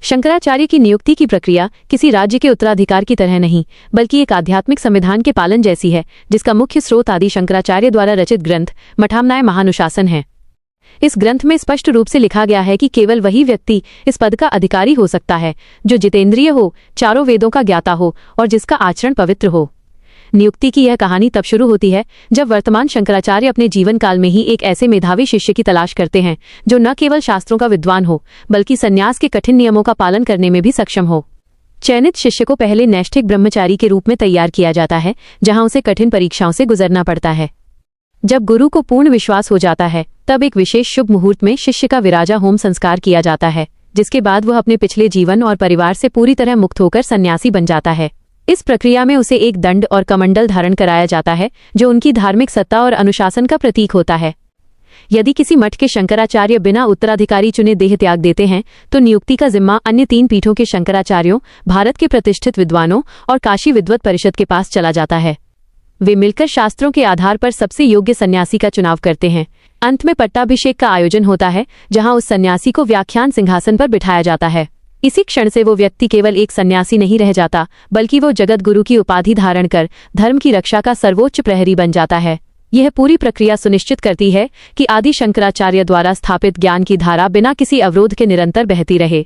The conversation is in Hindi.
शंकराचार्य की नियुक्ति की प्रक्रिया किसी राज्य के उत्तराधिकार की तरह नहीं, बल्कि एक आध्यात्मिक संविधान के पालन जैसी है, जिसका मुख्य स्रोत आदि शंकराचार्य द्वारा रचित ग्रंथ मठामनाय महानुशासन है। इस ग्रंथ में स्पष्ट रूप से लिखा गया है कि केवल वही व्यक्ति इस पद का अधिकारी हो सकता है जो जितेंद्रिय हो, चारों वेदों का ज्ञाता हो और जिसका आचरण पवित्र हो। नियुक्ति की यह कहानी तब शुरू होती है जब वर्तमान शंकराचार्य अपने जीवन काल में ही एक ऐसे मेधावी शिष्य की तलाश करते हैं जो न केवल शास्त्रों का विद्वान हो, बल्कि संन्यास के कठिन नियमों का पालन करने में भी सक्षम हो। चयनित शिष्य को पहले नैष्ठिक ब्रह्मचारी के रूप में तैयार किया जाता है, जहां उसे कठिन परीक्षाओं से गुजरना पड़ता है। जब गुरु को पूर्ण विश्वास हो जाता है, तब एक विशेष शुभ मुहूर्त में शिष्य का विराजा होम संस्कार किया जाता है, जिसके बाद वह अपने पिछले जीवन और परिवार से पूरी तरह मुक्त होकर सन्यासी बन जाता है। इस प्रक्रिया में उसे एक दंड और कमंडल धारण कराया जाता है, जो उनकी धार्मिक सत्ता और अनुशासन का प्रतीक होता है। यदि किसी मठ के शंकराचार्य बिना उत्तराधिकारी चुने देह त्याग देते हैं, तो नियुक्ति का जिम्मा अन्य 3 पीठों के शंकराचार्यों, भारत के प्रतिष्ठित विद्वानों और काशी विद्वत परिषद के पास चला जाता है। वे मिलकर शास्त्रों के आधार पर सबसे योग्य सन्यासी का चुनाव करते हैं। अंत में पट्टाभिषेक का आयोजन होता है, जहां उस सन्यासी को व्याख्यान सिंहासन पर बिठाया जाता है। इसी क्षण से वो व्यक्ति केवल एक सन्यासी नहीं रह जाता, बल्कि वो जगत गुरु की उपाधि धारण कर धर्म की रक्षा का सर्वोच्च प्रहरी बन जाता है। यह पूरी प्रक्रिया सुनिश्चित करती है कि आदि शंकराचार्य द्वारा स्थापित ज्ञान की धारा बिना किसी अवरोध के निरंतर बहती रहे।